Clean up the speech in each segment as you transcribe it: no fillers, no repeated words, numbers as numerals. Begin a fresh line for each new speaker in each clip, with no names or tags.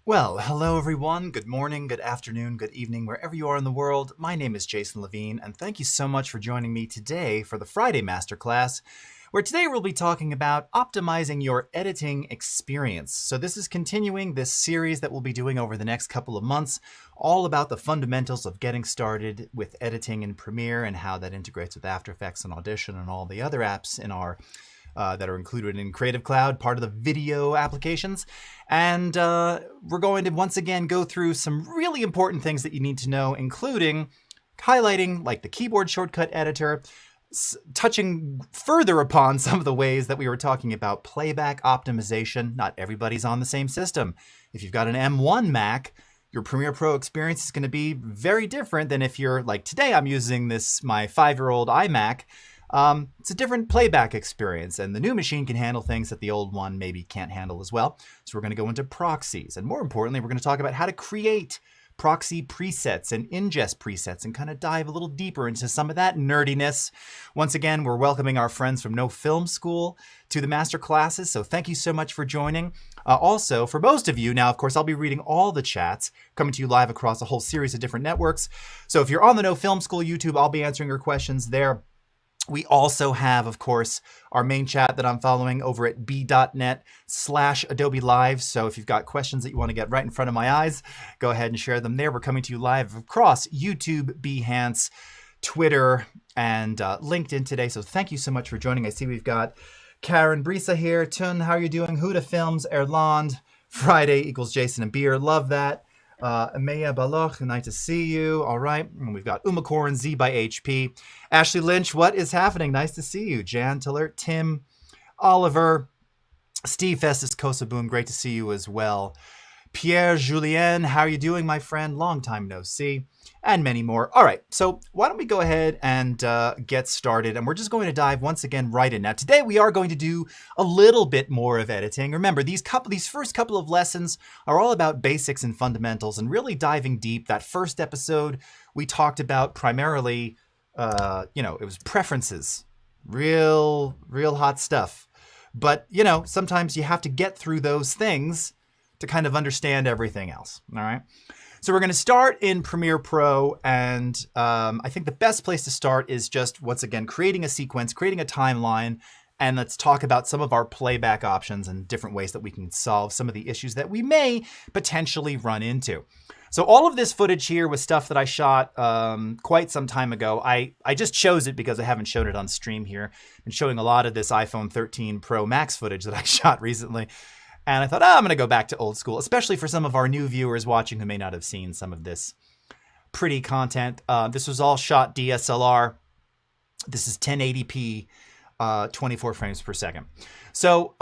Well, hello everyone. Good morning, good afternoon, good evening, wherever you are in the world. My name is Jason Levine, and thank you so much for joining me today for the Friday Masterclass, where today we'll be talking about optimizing your editing experience. So this is continuing this series that we'll be doing over the next couple of months, all about the fundamentals of getting started with editing in Premiere and how that integrates with After Effects and Audition and all the other apps in our that are included in Creative Cloud, part of the video applications. And we're going to once again go through some really important things that you need to know, including highlighting like the keyboard shortcut editor, touching further upon some of the ways that we were talking about playback optimization. Not everybody's on the same system. If you've got an M1 Mac, your Premiere Pro experience is going to be very different than if you're like today I'm using my 5-year-old iMac. It's a different playback experience, and the new machine can handle things that the old one maybe can't handle as well. So we're going to go into proxies, and more importantly, we're going to talk about how to create proxy presets and ingest presets and kind of dive a little deeper into some of that nerdiness. Once again, we're welcoming our friends from No Film School to the master classes, so thank you so much for joining. Also, for most of you, now of course I'll be reading all the chats coming to you live across a whole series of different networks. So if you're on the No Film School YouTube, I'll be answering your questions there. We also have, of course, our main chat that I'm following over at b.net/Adobe Live. So if you've got questions that you want to get right in front of my eyes, go ahead and share them there. We're coming to you live across YouTube, Behance, Twitter, and LinkedIn today. So thank you so much for joining. I see we've got Karen Brisa here. Tun, how are you doing? Huda Films, Erland, Friday equals Jason and Beer. Love that. Amaya Baloch, nice to see you. All right. And we've got Umacorn, Z by HP. Ashley Lynch, what is happening? Nice to see you. Jan Tiller, Tim, Oliver, Steve Festus, Kosaboom, great to see you as well. Pierre Julien, how are you doing, my friend? Long time no see. And many more. All right, so why don't we go ahead and get started, and we're just going to dive once again right in. Now, today we are going to do a little bit more of editing. Remember, these first couple of lessons are all about basics and fundamentals and really diving deep. That first episode, we talked about primarily, it was preferences, real hot stuff. But, sometimes you have to get through those things to kind of understand everything else, all right? So we're going to start in Premiere Pro, and I think the best place to start is just, once again, creating a sequence, creating a timeline, and let's talk about some of our playback options and different ways that we can solve some of the issues that we may potentially run into. So all of this footage here was stuff that I shot quite some time ago. I just chose it because I haven't shown it on stream here. I've been showing a lot of this iPhone 13 Pro Max footage that I shot recently. And I thought, I'm going to go back to old school, especially for some of our new viewers watching who may not have seen some of this pretty content. This was all shot DSLR. This is 1080p, 24 frames per second. So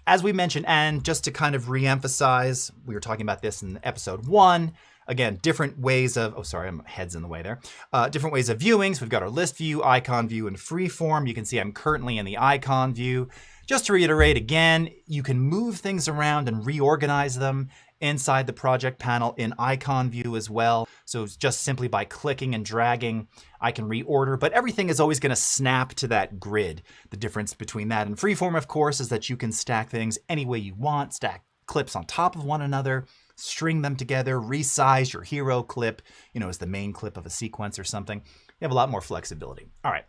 as we mentioned, and just to kind of reemphasize, we were talking about this in episode 1. Again, different ways of, my head's in the way there. Different ways of viewing. So we've got our list view, icon view, and freeform. You can see I'm currently in the icon view. Just to reiterate again, you can move things around and reorganize them inside the project panel in icon view as well. So it's just simply by clicking and dragging, I can reorder, but everything is always going to snap to that grid. The difference between that and freeform, of course, is that you can stack things any way you want, stack clips on top of one another, string them together, resize your hero clip, as the main clip of a sequence or something. You have a lot more flexibility. All right,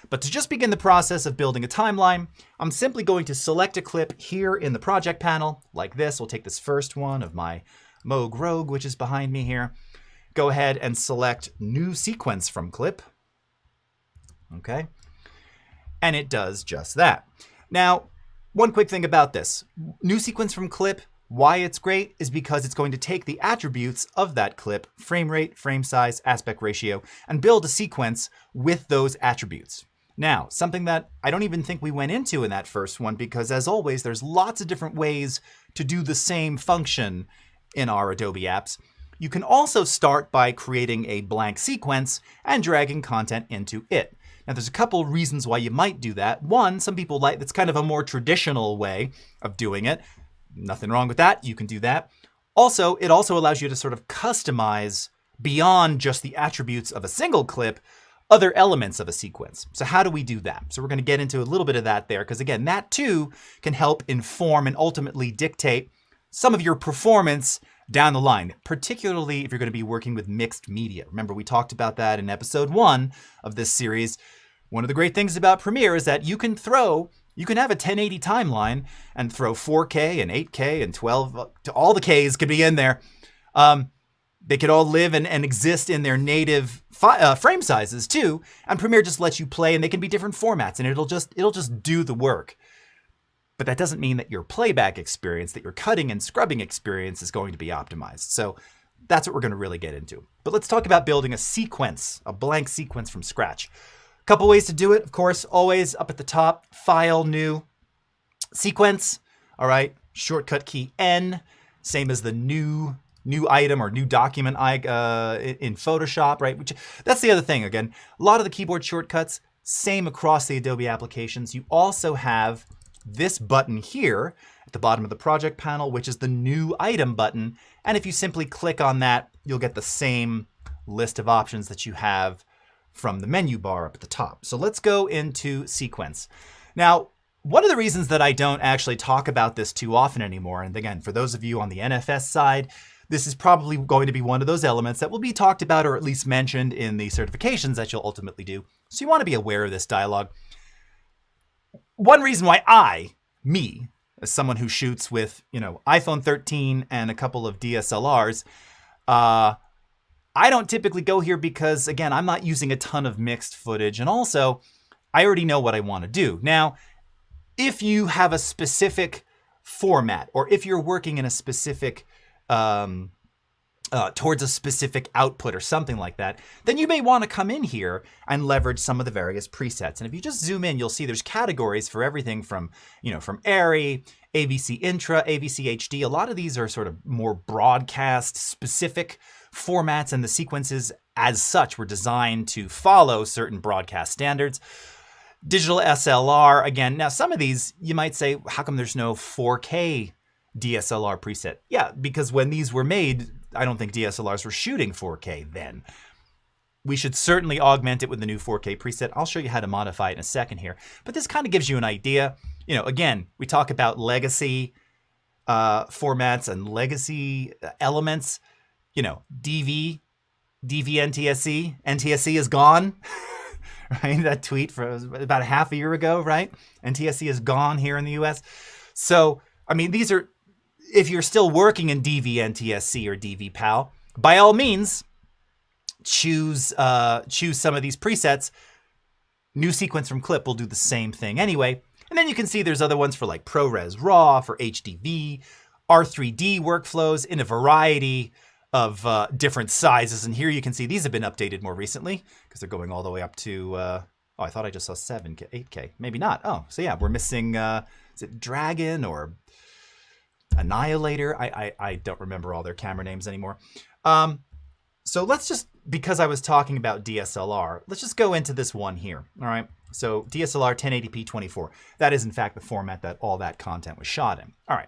but to just begin the process of building a timeline, I'm simply going to select a clip here in the project panel like this. We'll take this first one of my Moog Rogue, which is behind me here. Go ahead and select new sequence from clip. Okay, and it does just that. Now, one quick thing about this. New sequence from clip, why it's great is because it's going to take the attributes of that clip, frame rate, frame size, aspect ratio, and build a sequence with those attributes. Now, something that I don't even think we went into in that first one, because as always, there's lots of different ways to do the same function in our Adobe apps. You can also start by creating a blank sequence and dragging content into it. Now, there's a couple reasons why you might do that. One, some people like, that's kind of a more traditional way of doing it. Nothing wrong with that. You can do that. Also, it also allows you to sort of customize beyond just the attributes of a single clip, other elements of a sequence. So how do we do that? So we're going to get into a little bit of that there, because again, that too can help inform and ultimately dictate some of your performance down the line, particularly if you're going to be working with mixed media. Remember, we talked about that in episode 1 of this series. One of the great things about Premiere is that you can have a 1080 timeline and throw 4K and 8K and 12, all the Ks could be in there. They could all live and exist in their native frame sizes too. And Premiere just lets you play, and they can be different formats, and it'll just do the work. But that doesn't mean that your playback experience, that your cutting and scrubbing experience is going to be optimized. So that's what we're going to really get into. But let's talk about building a sequence, a blank sequence from scratch. A couple ways to do it, of course, always up at the top, File, New, Sequence. All right, shortcut key N, same as the new item or new document in Photoshop, right? That's the other thing. Again, a lot of the keyboard shortcuts, same across the Adobe applications. You also have this button here at the bottom of the project panel, which is the new item button. And if you simply click on that, you'll get the same list of options that you have from the menu bar up at the top. So let's go into sequence. Now, one of the reasons that I don't actually talk about this too often anymore, and again, for those of you on the NFS side, this is probably going to be one of those elements that will be talked about or at least mentioned in the certifications that you'll ultimately do. So you want to be aware of this dialogue. One reason why me, as someone who shoots with, iPhone 13 and a couple of DSLRs, I don't typically go here because, again, I'm not using a ton of mixed footage. And also, I already know what I want to do. Now, if you have a specific format, or if you're working in a specific towards a specific output or something like that, then you may want to come in here and leverage some of the various presets. And if you just zoom in, you'll see there's categories for everything from, from ARRI, AVC Intra, AVC HD. A lot of these are sort of more broadcast specific formats, and the sequences as such were designed to follow certain broadcast standards. Digital SLR, again, now some of these you might say, how come there's no 4K DSLR preset? Yeah, because when these were made, I don't think DSLRs were shooting 4K then. We should certainly augment it with the new 4K preset. I'll show you how to modify it in a second here. But this kind of gives you an idea. Again, we talk about legacy formats and legacy elements. DV NTSC. NTSC is gone. Right? That tweet from about half a year ago, right? NTSC is gone here in the US. So, I mean, these are, if you're still working in DV NTSC or DV PAL, by all means, choose some of these presets. New sequence from clip will do the same thing anyway. And then you can see there's other ones for like ProRes RAW, for HDV, R3D workflows in a variety of different sizes. And here you can see these have been updated more recently because they're going all the way up to, I thought I just saw 7K, 8K. Maybe not. Oh, so yeah, we're missing, is it Dragon or Annihilator? I don't remember all their camera names anymore. So let's just, because I was talking about DSLR, let's just go into this one here. All right. So DSLR 1080p 24. That is in fact the format that all that content was shot in. All right.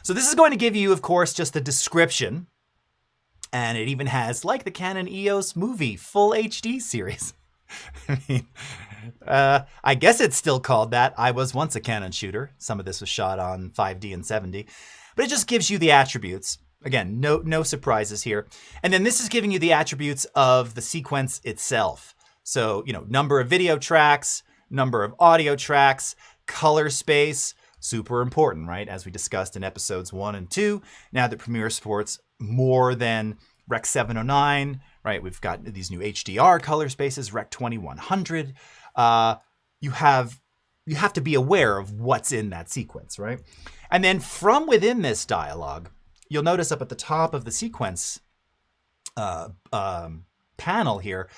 So this is going to give you, of course, just a description. And it even has, like the Canon EOS movie, full HD series. I mean, I guess it's still called that. I was once a Canon shooter. Some of this was shot on 5D and 7D. But it just gives you the attributes. Again, no surprises here. And then this is giving you the attributes of the sequence itself. So, number of video tracks, number of audio tracks, color space, super important, right? As we discussed in episodes 1 and 2, now that Premiere supports more than Rec 709, right? We've got these new HDR color spaces, Rec 2100. You have to be aware of what's in that sequence, right? And then from within this dialog, you'll notice up at the top of the sequence panel here,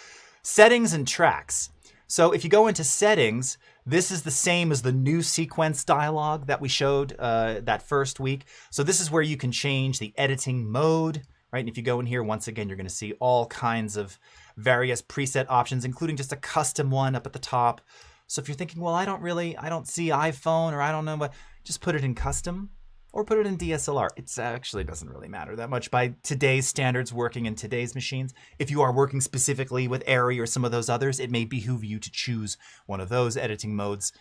settings and tracks. So if you go into settings, this is the same as the new sequence dialog that we showed that first week. So this is where you can change the editing mode, right? And if you go in here, once again, you're going to see all kinds of various preset options, including just a custom one up at the top. So if you're thinking, well, I don't see iPhone, or I don't know what, just put it in custom or put it in DSLR. It actually doesn't really matter that much by today's standards working in today's machines. If you are working specifically with ARRI or some of those others, it may behoove you to choose one of those editing modes.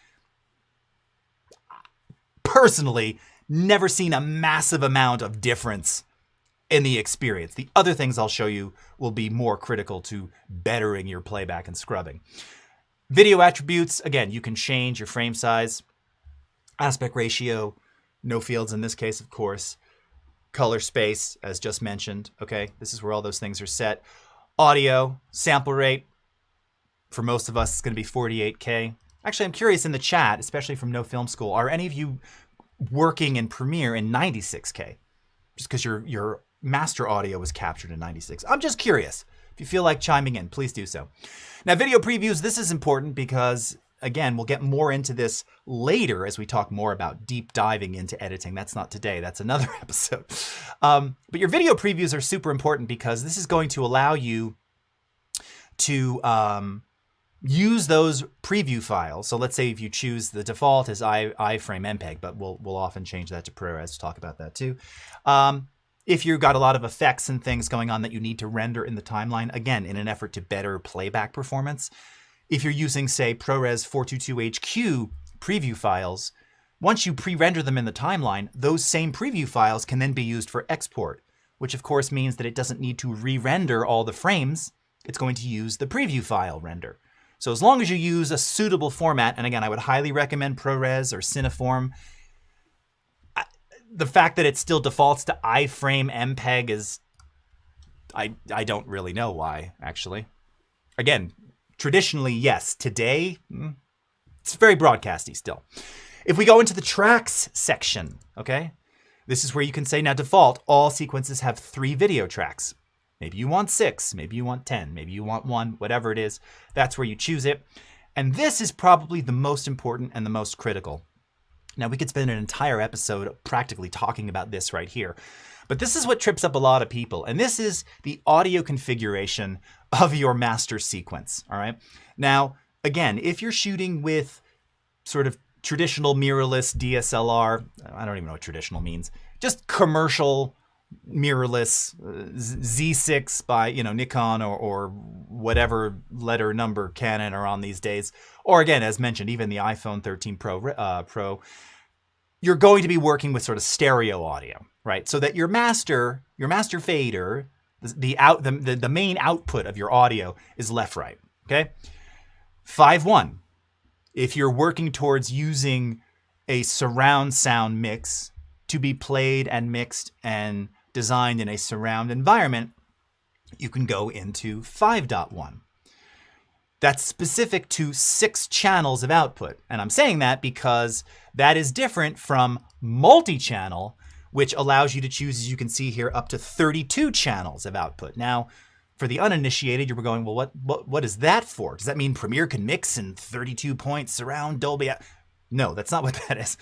Personally, never seen a massive amount of difference in the experience. The other things I'll show you will be more critical to bettering your playback and scrubbing. Video attributes, again, you can change your frame size, aspect ratio, no fields in this case, of course, color space, as just mentioned, okay? This is where all those things are set. Audio, sample rate, for most of us, it's going to be 48K. Actually, I'm curious in the chat, especially from No Film School, are any of you working in Premiere in 96K? Just because your master audio was captured in 96. I'm just curious. If you feel like chiming in, please do so. Now, video previews, this is important because, again, we'll get more into this later as we talk more about deep diving into editing. That's not today. That's another episode. But your video previews are super important because this is going to allow you to use those preview files. So let's say if you choose the default as iframe MPEG, but we'll often change that to ProRes to talk about that too. If you've got a lot of effects and things going on that you need to render in the timeline, again, in an effort to better playback performance, if you're using, say, ProRes 422HQ preview files, once you pre-render them in the timeline, those same preview files can then be used for export, which of course means that it doesn't need to re-render all the frames. It's going to use the preview file render. So as long as you use a suitable format, and again, I would highly recommend ProRes or Cineform. The fact that it still defaults to iframe MPEG is, I don't really know why, actually. Again, traditionally, yes. Today, it's very broadcasty still. If we go into the tracks section, okay, this is where you can say, now default, all sequences have 3 video tracks. Maybe you want 6, maybe you want 10, maybe you want 1, whatever it is. That's where you choose it. And this is probably the most important and the most critical. Now, we could spend an entire episode practically talking about this right here. But this is what trips up a lot of people. And this is the audio configuration of your master sequence, all right? Now, again, if you're shooting with sort of traditional mirrorless DSLR, I don't even know what traditional means, just commercial mirrorless Z6 by Nikon or whatever letter number Canon are on these days, or again, as mentioned, even the iPhone 13 Pro, you're going to be working with sort of stereo audio, right? So that your master fader, the main output of your audio is left-right, okay? 5.1, if you're working towards using a surround sound mix to be played and mixed and designed in a surround environment, you can go into 5.1. That's specific to 6 channels of output. And I'm saying that because that is different from multi-channel, which allows you to choose, as you can see here, up to 32 channels of output. Now, for the uninitiated, you're going, well, what is that for? Does that mean Premiere can mix in 32 point surround Dolby? No, that's not what that is.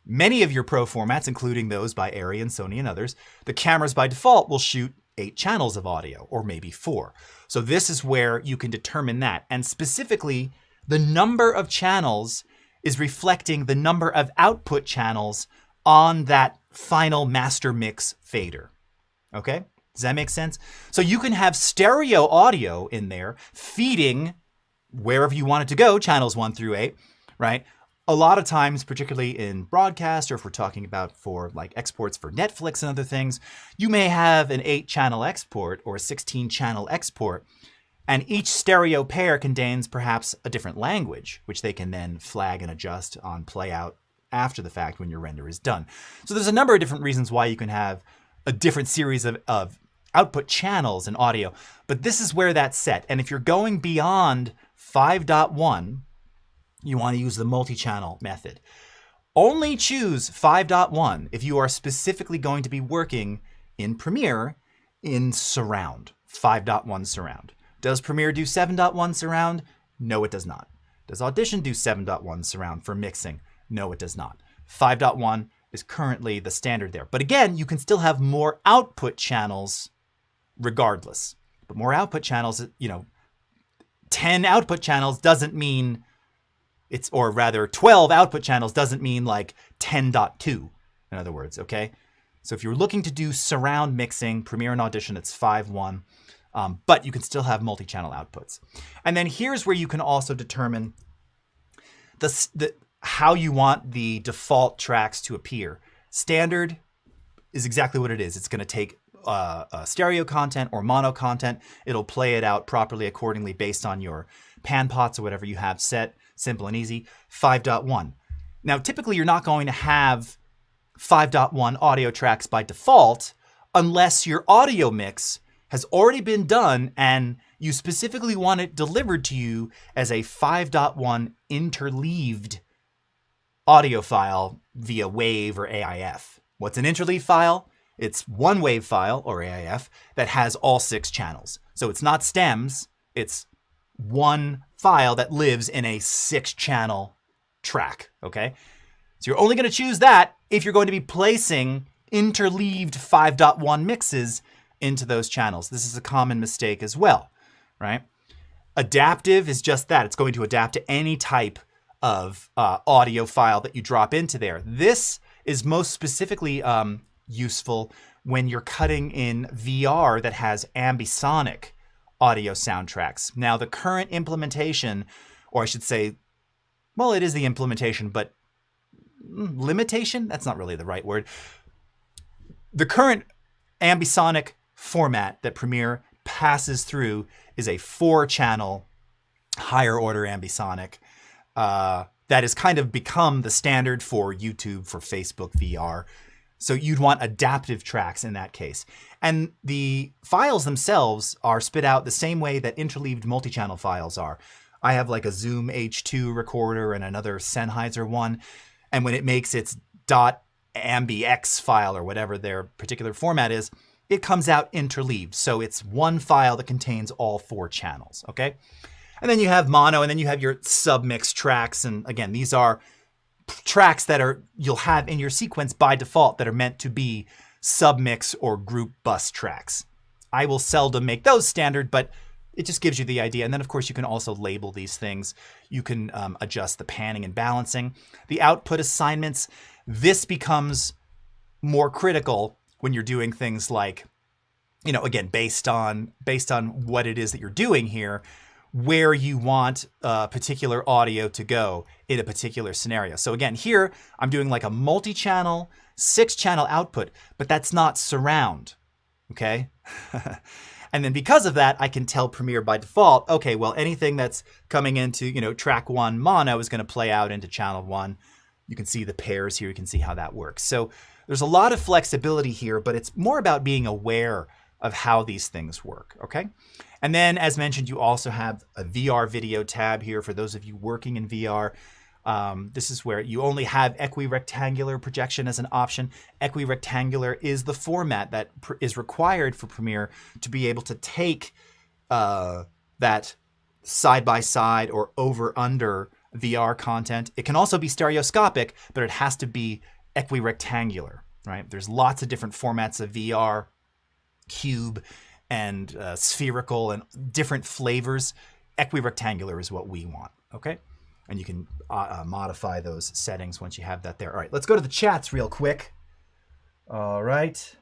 Many of your Pro formats, including those by Arri and Sony and others, the cameras by default will shoot 8 channels of audio, or maybe 4. So this is where you can determine that. And specifically, the number of channels is reflecting the number of output channels on that final master mix fader. Okay? Does that make sense? So you can have stereo audio in there feeding wherever you want it to go, channels 1 through 8, right? A lot of times, particularly in broadcast, or if we're talking about for like exports for Netflix and other things, you may have an 8-channel export or a 16-channel export, and each stereo pair contains perhaps a different language, which they can then flag and adjust on playout after the fact when your render is done. So there's a number of different reasons why you can have a different series of output channels in audio, but this is where that's set. And if you're going beyond 5.1, you want to use the multi-channel method. Only choose 5.1 if you are specifically going to be working in Premiere in surround, 5.1 surround. Does Premiere do 7.1 surround? No, it does not. Does Audition do 7.1 surround for mixing? No, it does not. 5.1 is currently the standard there. But again, you can still have more output channels regardless. But more output channels, 10 output channels doesn't mean or rather 12 output channels doesn't mean like 10.2, in other words, okay? So if you're looking to do surround mixing, Premiere and Audition, it's 5.1, but you can still have multi-channel outputs. And then here's where you can also determine how you want the default tracks to appear. Standard is exactly what it is. It's going to take stereo content or mono content, it'll play it out properly accordingly based on your pan pots or whatever you have set. Simple and easy. 5.1. Now, typically you're not going to have 5.1 audio tracks by default unless your audio mix has already been done and you specifically want it delivered to you as a 5.1 interleaved audio file via WAV or AIF. What's an interleave file? It's one WAV file, or AIF, that has all 6 channels. So it's not stems, it's one file that lives in a 6-channel track, okay? So you're only going to choose that if you're going to be placing interleaved 5.1 mixes into those channels. This is a common mistake as well, right? Adaptive is just that. It's going to adapt to any type of audio file that you drop into there. This is most specifically useful when you're cutting in VR that has ambisonic audio soundtracks. Now, the current implementation, or I should say, well, it is the implementation, but limitation? That's not really the right word. The current ambisonic format that Premiere passes through is a 4-channel higher order ambisonic that has kind of become the standard for YouTube, for Facebook VR. So you'd want adaptive tracks in that case. And the files themselves are spit out the same way that interleaved multi-channel files are. I have like a Zoom H2 recorder and another Sennheiser one. And when it makes its .ambix file or whatever their particular format is, it comes out interleaved. So it's one file that contains all 4 channels, okay? And then you have mono, and then you have your submix tracks. And again, these are tracks that you'll have in your sequence by default that are meant to be submix or group bus tracks. I will seldom make those standard, but it just gives you the idea. And then of course you can also label these things. You can adjust the panning and balancing. The output assignments, this becomes more critical when you're doing things like, you know, again, based on what it is that you're doing here, where you want particular audio to go in a particular scenario. So again, here I'm doing like a multi-channel, 6-channel output, but that's not surround, okay? And then because of that, I can tell Premiere by default, okay, well, anything that's coming into, you know, track 1 mono is going to play out into channel 1. You can see the pairs here. You can see how that works. So there's a lot of flexibility here, but it's more about being aware of how these things work, okay? And then, as mentioned, you also have a VR video tab here for those of you working in VR. This is where you only have equirectangular projection as an option. Equirectangular is the format that is required for Premiere to be able to take that side-by-side or over-under VR content. It can also be stereoscopic, but it has to be equirectangular, right? There's lots of different formats of VR, cube, and spherical, and different flavors. Equirectangular is what we want, okay? And you can modify those settings once you have that there. All right, let's go to the chats real quick. All right.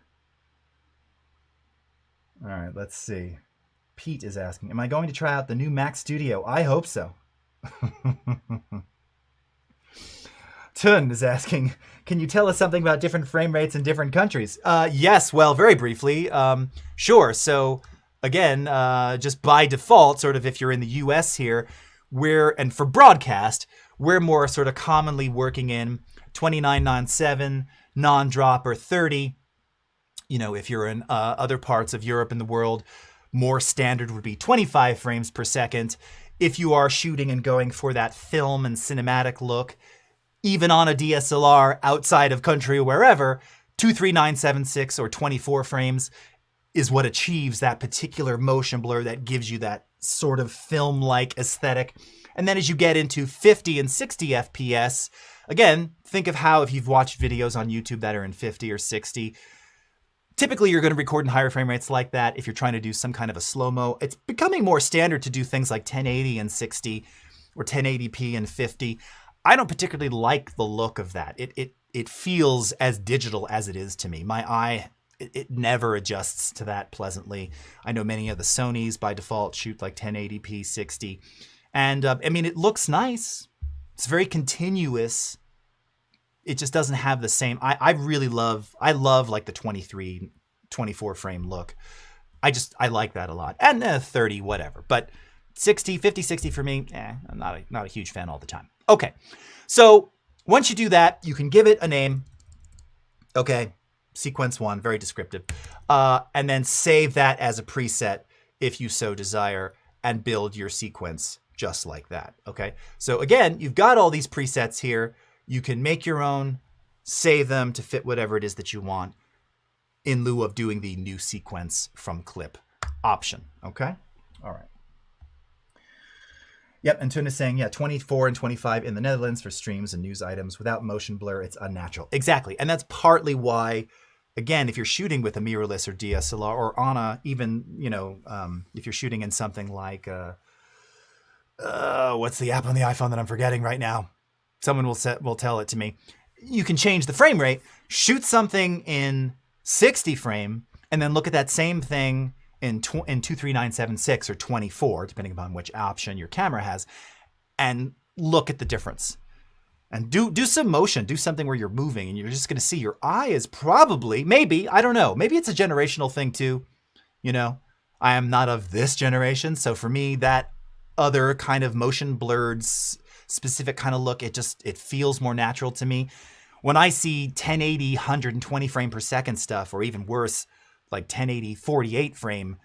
All right, let's see. Pete is asking, am I going to try out the new Mac Studio? I hope so. Tun is asking, can you tell us something about different frame rates in different countries? Yes, well, very briefly. Sure. So again, just by default, sort of if you're in the US here, and for broadcast, we're more sort of commonly working in 29.97, non-drop, or 30. You know, if you're in other parts of Europe and the world, more standard would be 25 frames per second. If you are shooting and going for that film and cinematic look, even on a DSLR outside of country or wherever, 23976 or 24 frames is what achieves that particular motion blur that gives you that sort of film-like aesthetic. And then as you get into 50 and 60 FPS, again, think of how if you've watched videos on YouTube that are in 50 or 60, typically you're going to record in higher frame rates like that if you're trying to do some kind of a slow-mo. It's becoming more standard to do things like 1080 and 60 or 1080p and 50. I don't particularly like the look of that. It feels as digital as it is to me. My eye, it never adjusts to that pleasantly. I know many of the Sonys by default shoot like 1080p 60. And I mean, it looks nice. It's very continuous. It just doesn't have the same, I love like the 23 24 frame look. I like that a lot. And 30, whatever. But 60, 50, 60 for me, I'm not a huge fan all the time. Okay, so once you do that, you can give it a name. Okay, sequence 1, very descriptive. And then save that as a preset if you so desire and build your sequence just like that, okay? So again, you've got all these presets here. You can make your own, save them to fit whatever it is that you want in lieu of doing the new sequence from clip option, okay? All right. Yep, and Tuna is saying, yeah, 24 and 25 in the Netherlands for streams and news items. Without motion blur, it's unnatural. Exactly, and that's partly why, again, if you're shooting with a mirrorless or DSLR or on a, even, you know, if you're shooting in something like, what's the app on the iPhone that I'm forgetting right now? Someone will tell it to me. You can change the frame rate, shoot something in 60 frame, and then look at that same thing in 23976 or 24, depending upon which option your camera has, and look at the difference. And do some motion, do something where you're moving, and you're just going to see your eye is probably, maybe, I don't know, maybe it's a generational thing too. You know, I am not of this generation, so for me, that other kind of motion blurred, specific kind of look, it feels more natural to me. When I see 1080, 120 frame per second stuff, or even worse, like 1080, 48 frame,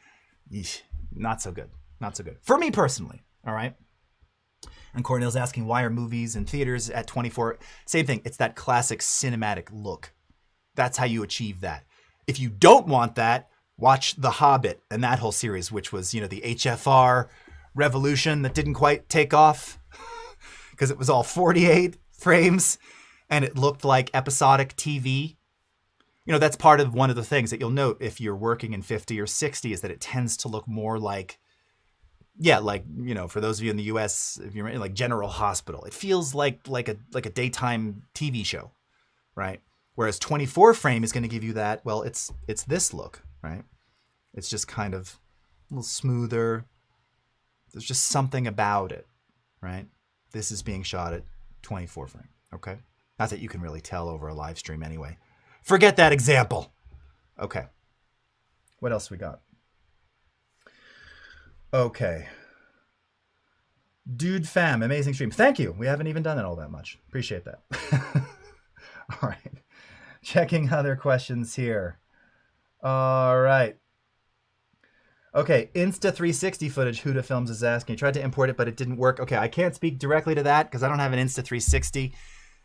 not so good. Not so good. For me personally, all right? And Cornell's asking, why are movies and theaters at 24? Same thing. It's that classic cinematic look. That's how you achieve that. If you don't want that, watch The Hobbit and that whole series, which was, you know, the HFR revolution that didn't quite take off because it was all 48 frames and it looked like episodic TV. You know, that's part of one of the things that you'll note if you're working in 50 or 60 is that it tends to look more like, yeah, like, you know, for those of you in the US, if you're in like General Hospital, it feels like a daytime TV show, right? Whereas 24 frame is going to give you that, well, it's this look, right? It's just kind of a little smoother. There's just something about it, right? This is being shot at 24 frame, okay? Not that you can really tell over a live stream anyway. Forget that example. Okay. What else we got? Okay. Dude fam, amazing stream. Thank you. We haven't even done it all that much. Appreciate that. All right. Checking other questions here. All right. Okay, Insta360 Footage, Huda Films is asking. He tried to import it, but it didn't work. Okay, I can't speak directly to that because I don't have an Insta360.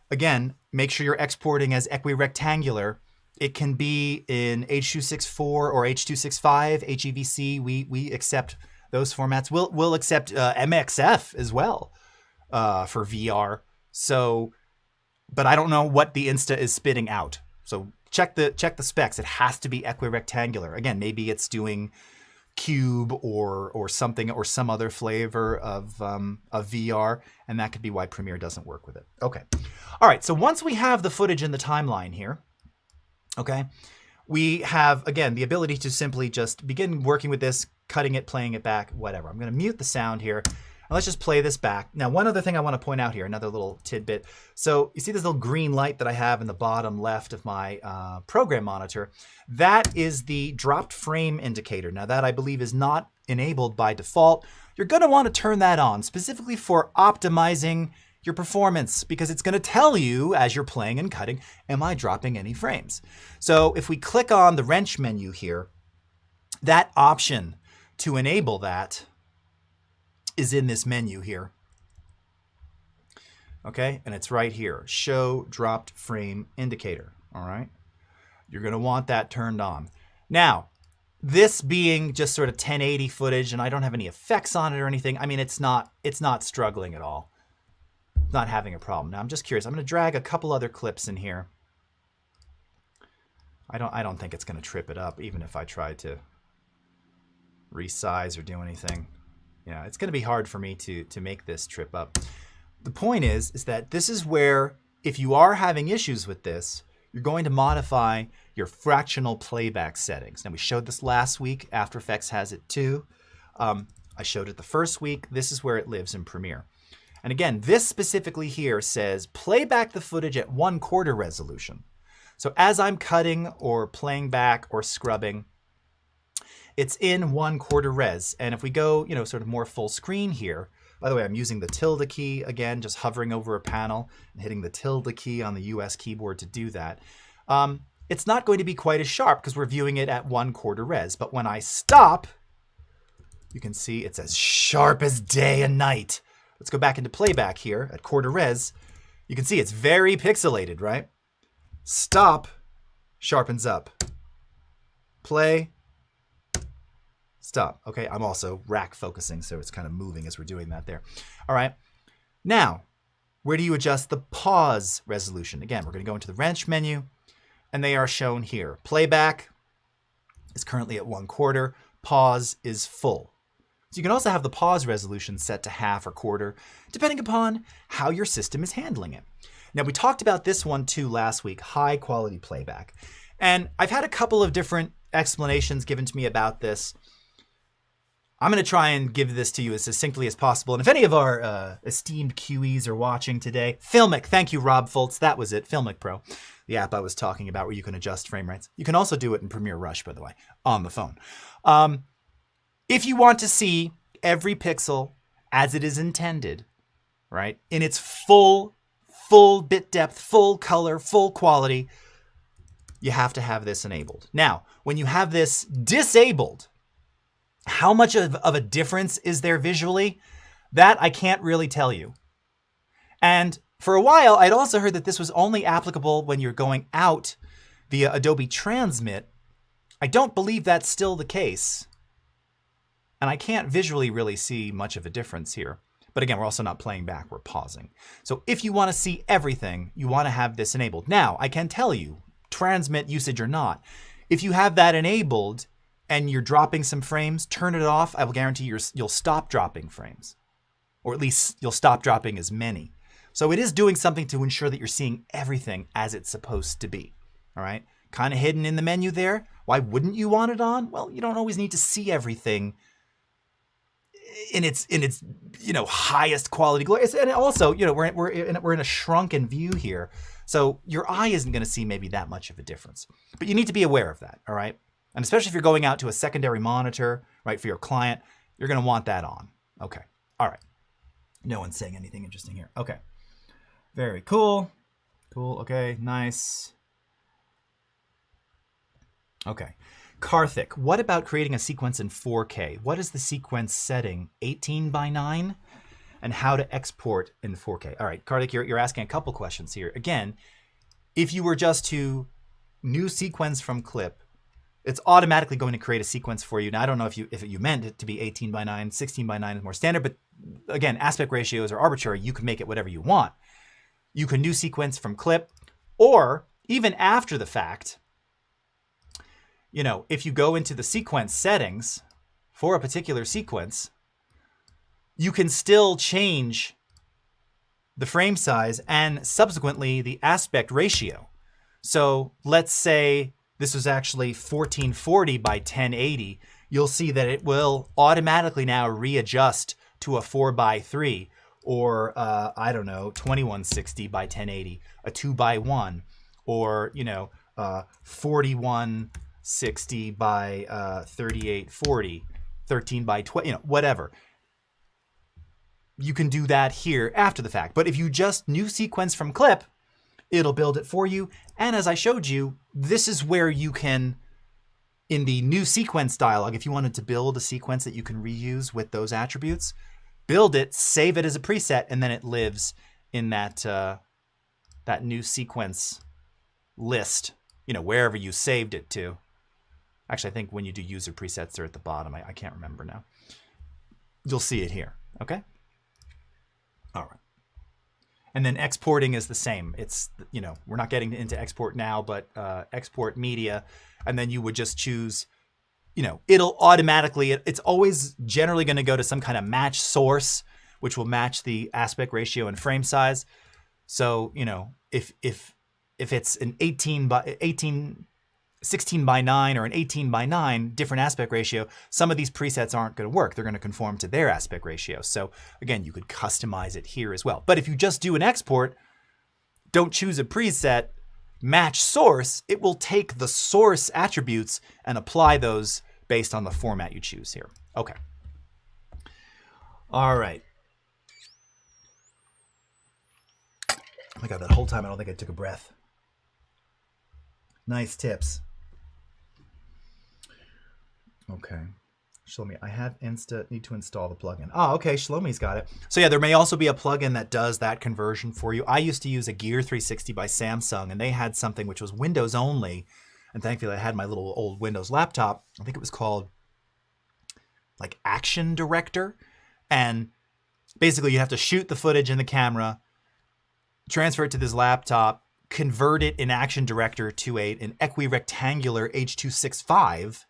Again, make sure you're exporting as equirectangular. It can be in H.264 or H.265, HEVC. We accept those formats. We'll accept MXF as well for VR. So, but I don't know what the Insta is spitting out. So check the specs. It has to be equirectangular. Again, maybe it's doing cube or something or some other flavor of VR, and that could be why Premiere doesn't work with it. Okay. All right, so once we have the footage in the timeline here, okay, we have, again, the ability to simply just begin working with this, cutting it, playing it back, whatever. I'm going to mute the sound here, and let's just play this back. Now, one other thing I want to point out here, another little tidbit. So you see this little green light that I have in the bottom left of my program monitor? That is the dropped frame indicator. Now, that I believe is not enabled by default. You're going to want to turn that on, specifically for optimizing your performance, because it's going to tell you as you're playing and cutting, am I dropping any frames? So if we click on the wrench menu here, that option to enable that is in this menu here. Okay, and it's right here, show dropped frame indicator. All right, you're going to want that turned on. Now, this being just sort of 1080 footage, and I don't have any effects on it or anything. I mean, it's not struggling at all. Not having a problem. Now I'm just curious. I'm going to drag a couple other clips in here. I don't think it's going to trip it up, even if I try to resize or do anything. Yeah, it's going to be hard for me to make this trip up. The point is that this is where, if you are having issues with this, you're going to modify your fractional playback settings. Now, we showed this last week. After Effects has it too. I showed it the first week. This is where it lives in Premiere. And again, this specifically here says playback the footage at 1/4 resolution. So as I'm cutting or playing back or scrubbing, it's in 1/4 res. And if we go, sort of more full screen here, by the way, I'm using the tilde key again, just hovering over a panel and hitting the tilde key on the US keyboard to do that. It's not going to be quite as sharp because we're viewing it at 1/4 res. But when I stop, you can see it's as sharp as day and night. Let's go back into playback here at 1/4 res. You can see it's very pixelated, right? Stop, sharpens up. Play, stop. Okay, I'm also rack focusing, so it's kind of moving as we're doing that there. All right, now, where do you adjust the pause resolution? Again, we're going to go into the wrench menu, and they are shown here. Playback is currently at 1/4. Pause is full. So you can also have the pause resolution set to 1/2 or 1/4, depending upon how your system is handling it. Now, we talked about this one too last week, high quality playback. And I've had a couple of different explanations given to me about this. I'm going to try and give this to you as succinctly as possible. And if any of our esteemed QEs are watching today, Filmic, thank you, Rob Foltz. That was it, Filmic Pro, the app I was talking about where you can adjust frame rates. You can also do it in Premiere Rush, by the way, on the phone. If you want to see every pixel as it is intended, right, in its full bit depth, full color, full quality, you have to have this enabled. Now, when you have this disabled, how much of a difference is there visually? That I can't really tell you. And for a while, I'd also heard that this was only applicable when you're going out via Adobe Transmit. I don't believe that's still the case. And I can't visually really see much of a difference here. But again, we're also not playing back, we're pausing. So if you want to see everything, you want to have this enabled. Now, I can tell you, transmit usage or not, if you have that enabled and you're dropping some frames, turn it off. I will guarantee you'll stop dropping frames. Or at least you'll stop dropping as many. So it is doing something to ensure that you're seeing everything as it's supposed to be. All right? Kind of hidden in the menu there. Why wouldn't you want it on? Well, you don't always need to see everything in its highest quality glory. And also, we're in a shrunken view here, so your eye isn't going to see maybe that much of a difference. But you need to be aware of that, all right? And especially if you're going out to a secondary monitor, right, for your client, you're going to want that on. Okay, all right. No one's saying anything interesting here. Okay, very cool. Cool. Okay, nice. Okay. Karthik, what about creating a sequence in 4K? What is the sequence setting? 18:9? And how to export in 4K? All right, Karthik, you're asking a couple questions here. Again, if you were just to new sequence from clip, it's automatically going to create a sequence for you. Now, I don't know if you meant it to be 18:9, 16:9 is more standard, but again, aspect ratios are arbitrary. You can make it whatever you want. You can new sequence from clip, or even after the fact, if you go into the sequence settings for a particular sequence, you can still change the frame size and subsequently the aspect ratio. So let's say this was actually 1440 by 1080. You'll see that it will automatically now readjust to a 4:3 or, 2160 by 1080, a 2:1, or, 4160 by 3840, 13:12, whatever. You can do that here after the fact. But if you just new sequence from clip, it'll build it for you. And as I showed you, this is where you can, in the new sequence dialog, if you wanted to build a sequence that you can reuse with those attributes, build it, save it as a preset, and then it lives in that new sequence list, wherever you saved it to. Actually, I think when you do user presets, they're at the bottom. I can't remember now. You'll see it here, okay? All right. And then exporting is the same. It's, we're not getting into export now, but export media. And then you would just choose, it'll automatically, it's always generally going to go to some kind of match source, which will match the aspect ratio and frame size. So, if it's an 16:9 or an 18:9, different aspect ratio, some of these presets aren't going to work. They're going to conform to their aspect ratio. So again, you could customize it here as well. But if you just do an export, don't choose a preset, match source, it will take the source attributes and apply those based on the format you choose here. Okay. All right. Oh my God, that whole time I don't think I took a breath. Nice tips. Okay. Shlomi, I have need to install the plugin. Oh, okay, Shlomi's got it. So yeah, there may also be a plugin that does that conversion for you. I used to use a Gear 360 by Samsung, and they had something which was Windows only. And thankfully I had my little old Windows laptop. I think it was called like Action Director. And basically you have to shoot the footage in the camera, transfer it to this laptop, convert it in Action Director to an equirectangular H.265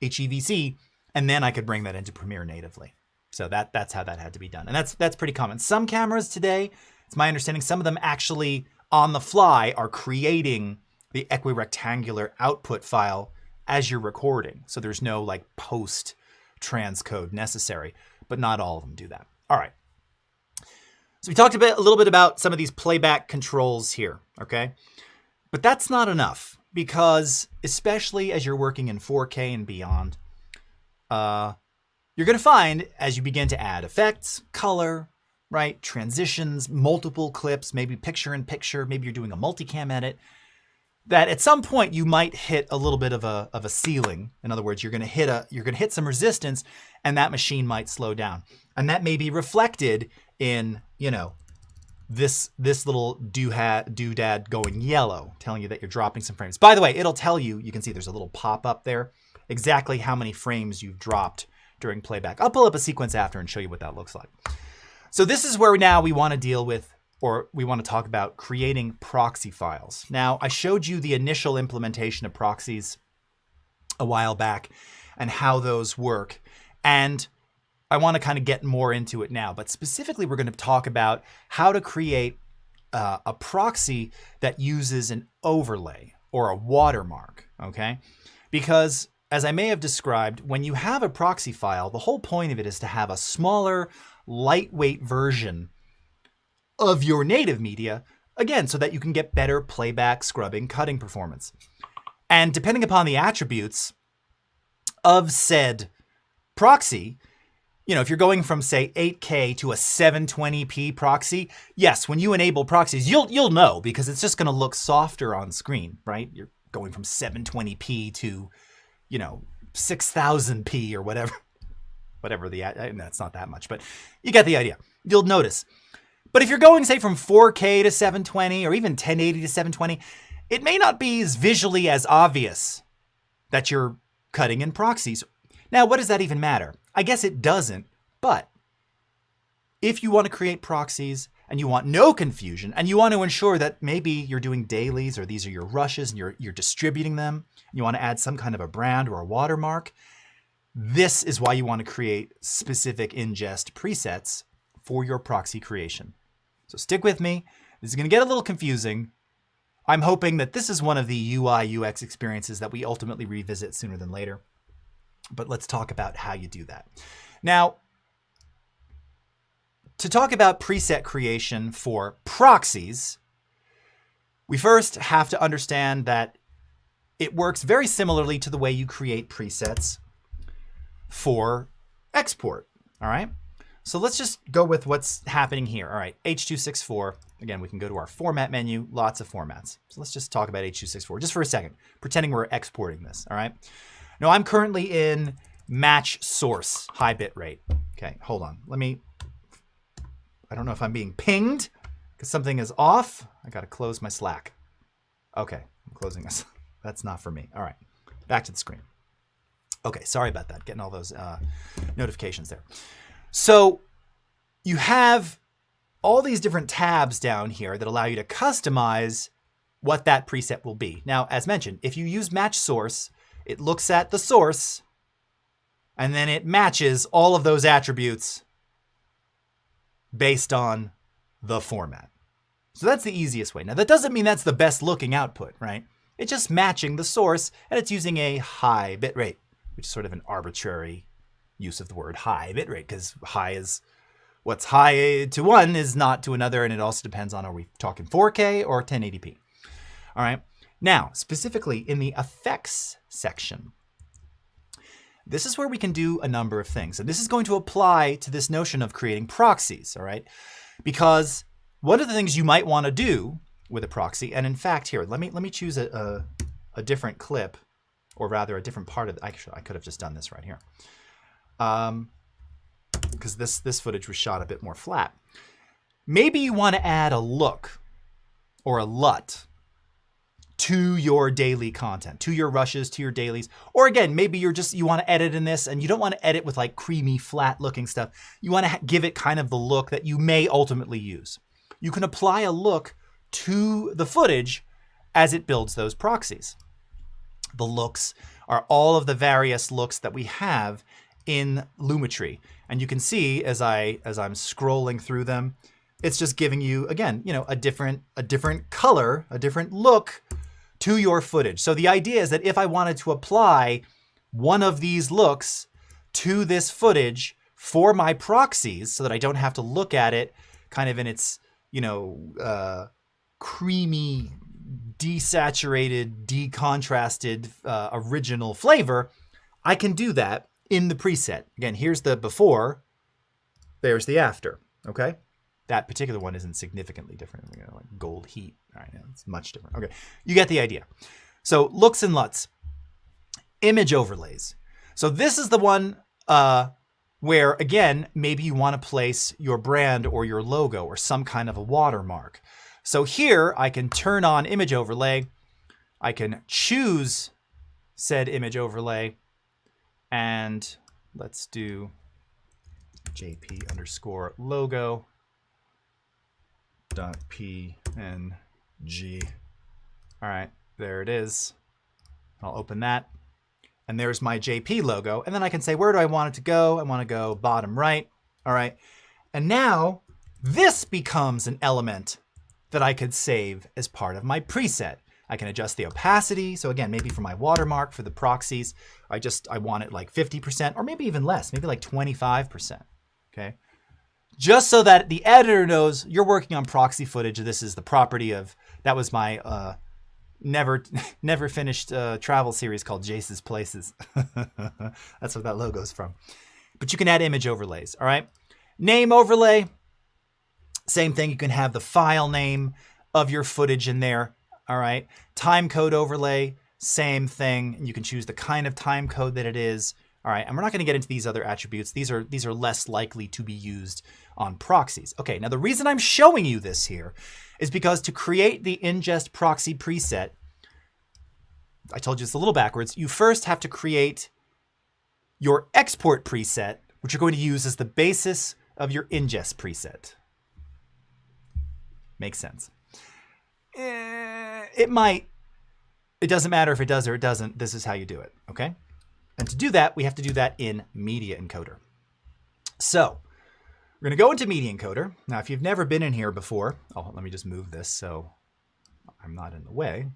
HEVC, and then I could bring that into Premiere natively. So that's how that had to be done. And that's pretty common. Some cameras today, it's my understanding, some of them actually on the fly are creating the equirectangular output file as you're recording. So there's no like post transcode necessary, but not all of them do that. All right. So we talked a little bit about some of these playback controls here, okay? But that's not enough, because especially as you're working in 4K and beyond, you're going to find as you begin to add effects, color, right, transitions, multiple clips, maybe picture in picture, maybe you're doing a multicam edit, that at some point you might hit a little bit of a ceiling. In other words, you're going to hit some resistance, and that machine might slow down, and that may be reflected in, you know, this little doodad going yellow, telling you that you're dropping some frames. By the way, it'll tell you, you can see there's a little pop up there, exactly how many frames you've dropped during playback. I'll pull up a sequence after and show you what that looks like. So this is where now we want to deal with, or we want to talk about creating proxy files. Now, I showed you the initial implementation of proxies a while back and how those work. And I want to kind of get more into it now, but specifically we're going to talk about how to create a proxy that uses an overlay or a watermark, okay? Because as I may have described, when you have a proxy file, the whole point of it is to have a smaller, lightweight version of your native media, again, so that you can get better playback, scrubbing, cutting performance. And depending upon the attributes of said proxy, you know, if you're going from, say, 8K to a 720p proxy, yes, when you enable proxies, you'll know, because it's just going to look softer on screen, right? You're going from 720p to, you know, 6000p or whatever that's not that much, but you get the idea. You'll notice. But if you're going, say, from 4K to 720 or even 1080 to 720, it may not be as visually as obvious that you're cutting in proxies. Now, what does that even matter? I guess it doesn't, but if you want to create proxies and you want no confusion and you want to ensure that maybe you're doing dailies or these are your rushes and you're distributing them, and you want to add some kind of a brand or a watermark, this is why you want to create specific ingest presets for your proxy creation. So stick with me. This is going to get a little confusing. I'm hoping that this is one of the UI UX experiences that we ultimately revisit sooner than later. But let's talk about how you do that. Now, to talk about preset creation for proxies, we first have to understand that it works very similarly to the way you create presets for export, all right? So let's just go with what's happening here. All right, H.264, again, we can go to our format menu, lots of formats. So let's just talk about H.264 just for a second, pretending we're exporting this, all right? Now I'm currently in match source, high bit rate. Okay, hold on. I don't know if I'm being pinged because something is off. I got to close my Slack. Okay, I'm closing this. That's not for me. All right, back to the screen. Okay, sorry about that, getting all those notifications there. So you have all these different tabs down here that allow you to customize what that preset will be. Now, as mentioned, if you use match source, it looks at the source and then it matches all of those attributes based on the format. So that's the easiest way. Now, that doesn't mean that's the best looking output, right? It's just matching the source, and it's using a high bit rate, which is sort of an arbitrary use of the word high bit rate, because high is what's high to one is not to another, and it also depends on, are we talking 4K or 1080p? All right. Now, specifically in the effects section, this is where we can do a number of things. And this is going to apply to this notion of creating proxies, all right? Because one of the things you might want to do with a proxy, and in fact, here, let me choose a different clip, or rather a different part of it. Actually, I could have just done this right here. Because this footage was shot a bit more flat. Maybe you want to add a look or a LUT to your daily content, to your rushes, to your dailies. Or again, maybe you want to edit in this and you don't want to edit with like creamy, flat looking stuff. You want to give it kind of the look that you may ultimately use. You can apply a look to the footage as it builds those proxies. The looks are all of the various looks that we have in Lumetri. And you can see as I'm scrolling through them, it's just giving you, again, a different color, a different look to your footage. So the idea is that if I wanted to apply one of these looks to this footage for my proxies so that I don't have to look at it kind of in its, creamy, desaturated, decontrasted, original flavor, I can do that in the preset. Again, here's the before, there's the after, okay? That particular one isn't significantly different. Like gold heat. All right, it's much different. Okay, you get the idea. So looks and LUTs. Image overlays. So this is the one where, again, maybe you want to place your brand or your logo or some kind of a watermark. So here I can turn on image overlay. I can choose said image overlay. And let's do JP_logo. .png. All right, there it is. I'll open that. And there's my JP logo. And then I can say, where do I want it to go? I want to go bottom right. All right. And now this becomes an element that I could save as part of my preset. I can adjust the opacity. So again, maybe for my watermark, for the proxies, I want it like 50% or maybe even less, maybe like 25%. Okay. Just so that the editor knows you're working on proxy footage. This is the property of, that was my never finished travel series called Jace's Places. That's what that logo's from. But you can add image overlays, all right? Name overlay, same thing. You can have the file name of your footage in there, all right? Time code overlay, same thing. You can choose the kind of time code that it is. All right, and we're not going to get into these other attributes. These are less likely to be used on proxies. Okay, now the reason I'm showing you this here is because to create the ingest proxy preset, I told you it's a little backwards. You first have to create your export preset, which you're going to use as the basis of your ingest preset. Makes sense. It might. It doesn't matter if it does or it doesn't. This is how you do it, okay? And to do that, we have to do that in Media Encoder. So we're going to go into Media Encoder. Now, if you've never been in here before, let me just move this so I'm not in the way.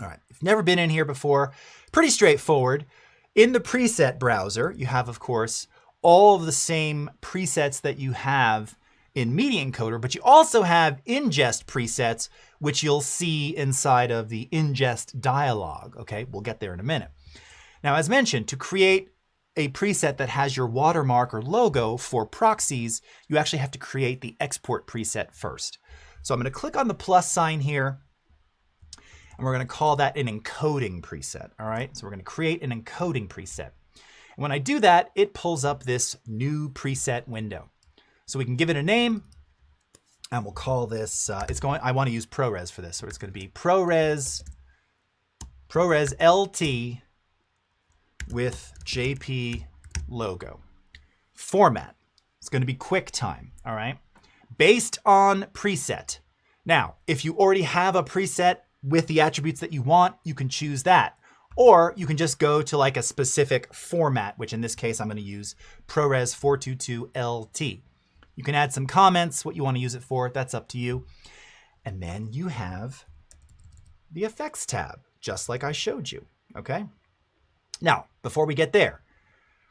All right, if you've never been in here before, pretty straightforward. In the preset browser, you have, of course, all of the same presets that you have in Media Encoder, but you also have ingest presets, which you'll see inside of the ingest dialog. Okay, we'll get there in a minute. Now, as mentioned, to create a preset that has your watermark or logo for proxies, you actually have to create the export preset first. So I'm going to click on the plus sign here, and we're going to call that an encoding preset. All right, so we're going to create an encoding preset. And when I do that, it pulls up this new preset window. So we can give it a name, and we'll call this, I want to use ProRes for this, so it's going to be ProRes LT with JP logo. Format, it's going to be QuickTime, all right? Based on preset. Now, if you already have a preset with the attributes that you want, you can choose that. Or you can just go to like a specific format, which in this case, I'm going to use ProRes 422 LT. You can add some comments, what you want to use it for, that's up to you. And then you have the effects tab, just like I showed you, okay? Now, before we get there,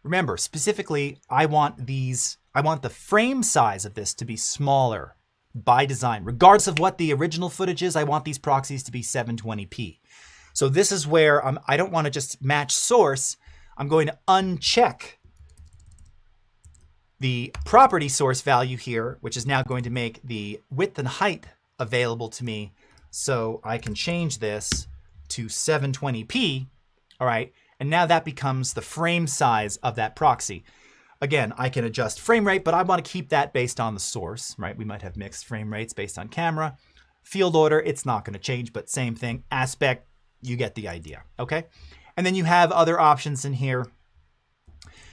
remember, specifically, I want the frame size of this to be smaller by design. Regardless of what the original footage is, I want these proxies to be 720p. So this is where I don't want to just match source. I'm going to uncheck the property source value here, which is now going to make the width and height available to me. So I can change this to 720p, all right? And now that becomes the frame size of that proxy. Again, I can adjust frame rate, but I want to keep that based on the source, right? We might have mixed frame rates based on camera. Field order, it's not going to change, but same thing. Aspect, you get the idea, okay? And then you have other options in here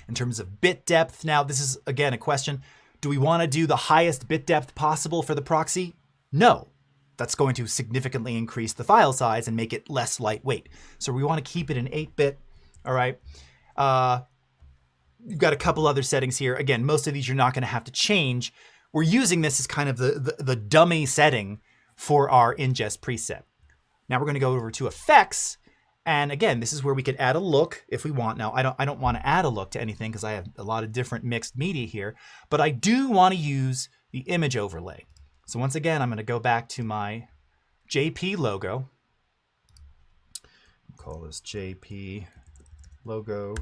in terms of bit depth. Now, this is, again, a question. Do we want to do the highest bit depth possible for the proxy? No. That's going to significantly increase the file size and make it less lightweight. So we want to keep it in 8-bit, all right? You've got a couple other settings here. Again, most of these you're not going to have to change. We're using this as kind of the dummy setting for our ingest preset. Now we're going to go over to effects. And again, this is where we could add a look if we want. Now, I don't want to add a look to anything because I have a lot of different mixed media here, but I do want to use the image overlay. So once again, I'm going to go back to my JP logo. I'll call this JP logo,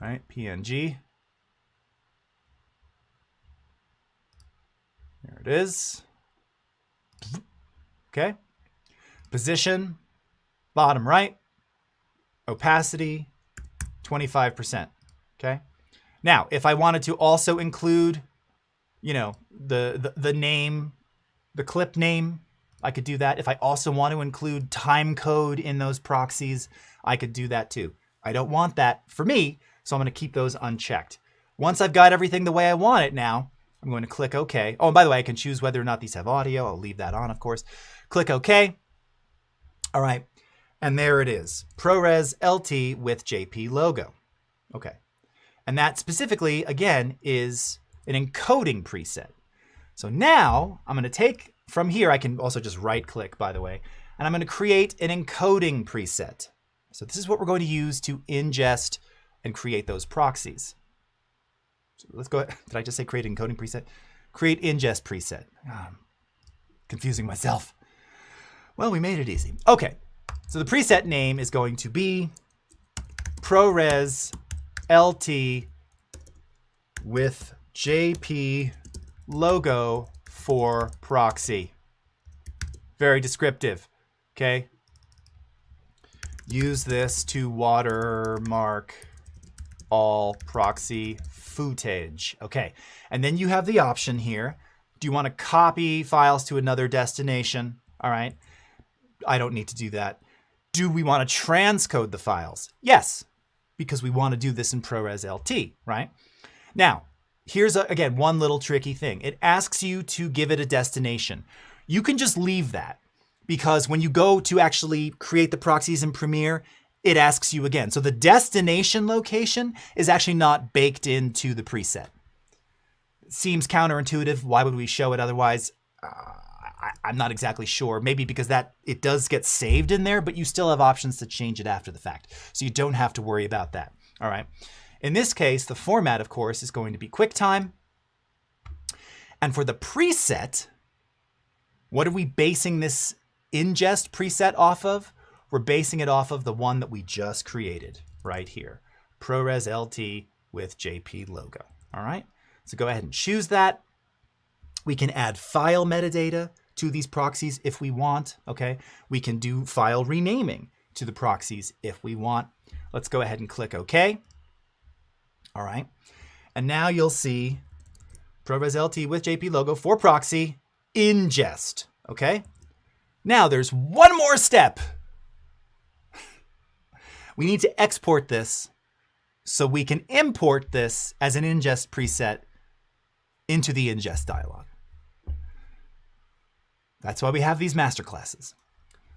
right? PNG. There it is. Okay. Position, bottom right. Opacity, 25%. Okay. Now, if I wanted to also include, you know, the name, the clip name, I could do that. If I also want to include time code in those proxies, I could do that too. I don't want that for me, so I'm going to keep those unchecked. Once I've got everything the way I want it now, I'm going to click OK. Oh, and by the way, I can choose whether or not these have audio. I'll leave that on, of course. Click OK. All right. And there it is. ProRes LT with JP logo. Okay. And that specifically, again, is an encoding preset. So now I'm going to take from here, I can also just right click, by the way, and I'm going to create an encoding preset. So this is what we're going to use to ingest and create those proxies. So let's go ahead. Did I just say create encoding preset? Create ingest preset. I'm confusing myself. Well, we made it easy. Okay. So the preset name is going to be ProRes LT with JP logo for proxy. Very descriptive. Okay. Use this to watermark all proxy footage. Okay. And then you have the option here. Do you want to copy files to another destination? All right. I don't need to do that. Do we want to transcode the files? Yes, because we want to do this in ProRes LT, right? Now, here's, again, one little tricky thing. It asks you to give it a destination. You can just leave that because when you go to actually create the proxies in Premiere, it asks you again. So the destination location is actually not baked into the preset. It seems counterintuitive. Why would we show it otherwise? I'm not exactly sure. Maybe because that it does get saved in there, but you still have options to change it after the fact. So you don't have to worry about that. All right. In this case, the format, of course, is going to be QuickTime. And for the preset, what are we basing this ingest preset off of? We're basing it off of the one that we just created right here. ProRes LT with JP logo. All right. So go ahead and choose that. We can add file metadata to these proxies if we want, okay? We can do file renaming to the proxies if we want. Let's go ahead and click OK. All right. And now you'll see ProRes LT with JP logo for proxy ingest, okay? Now there's one more step. We need to export this so we can import this as an ingest preset into the ingest dialog. That's why we have these masterclasses.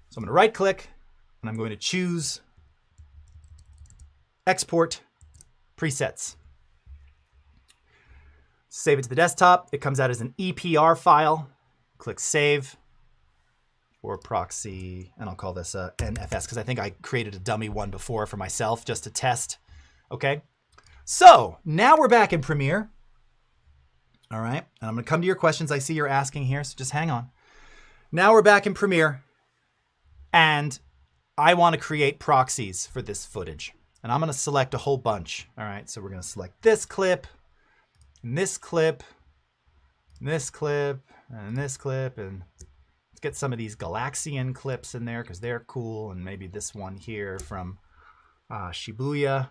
So I'm going to right click and I'm going to choose Export Presets. Save it to the desktop. It comes out as an EPR file. Click Save or Proxy, and I'll call this NFS because I think I created a dummy one before for myself just to test. Okay. So now we're back in Premiere. All right, and I'm gonna come to your questions I see you're asking here, so just hang on. Now we're back in Premiere, and I wanna create proxies for this footage. And I'm gonna select a whole bunch. All right, so we're gonna select this clip, and this clip, and this clip, and this clip, and let's get some of these Galaxian clips in there because they're cool, and maybe this one here from Shibuya.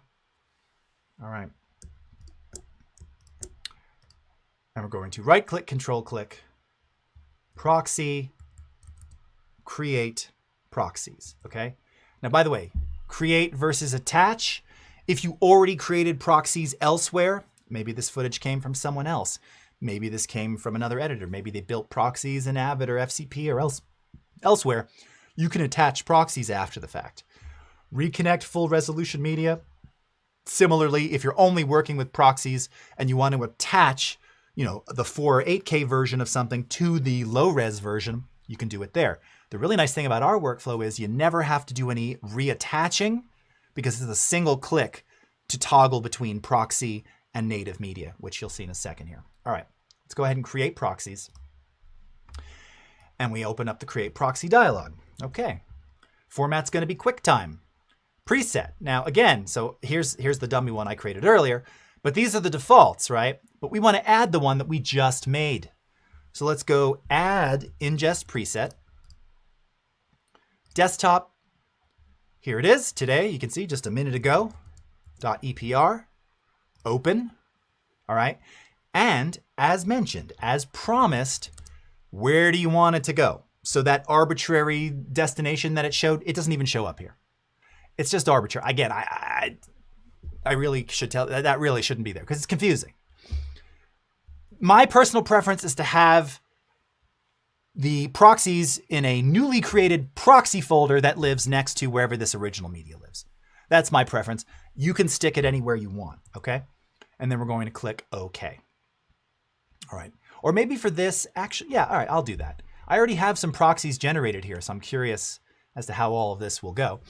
All right. And we're going to right-click, control-click, proxy, create proxies, okay? Now, by the way, create versus attach. If you already created proxies elsewhere, maybe this footage came from someone else. Maybe this came from another editor. Maybe they built proxies in Avid or FCP or elsewhere. You can attach proxies after the fact. Reconnect full resolution media. Similarly, if you're only working with proxies and you want to attach, you know, the 4 or 8K version of something to the low-res version, you can do it there. The really nice thing about our workflow is you never have to do any reattaching because it's a single click to toggle between proxy and native media, which you'll see in a second here. All right, let's go ahead and create proxies. And we open up the Create Proxy dialog. Okay, format's gonna be QuickTime. Preset. Now again, so here's the dummy one I created earlier, but these are the defaults, right? But we wanna add the one that we just made. So let's go add Ingest Preset. Desktop, here it is today. You can see just a minute ago, .epr, open, all right? And as mentioned, as promised, where do you want it to go? So that arbitrary destination that it showed, it doesn't even show up here. It's just arbitrary. Again, I really should tell, that really shouldn't be there because it's confusing. My personal preference is to have the proxies in a newly created proxy folder that lives next to wherever this original media lives. That's my preference. You can stick it anywhere you want, okay? And then we're going to click OK. All right. Or maybe for this, actually, yeah, all right, I'll do that. I already have some proxies generated here, so I'm curious as to how all of this will go.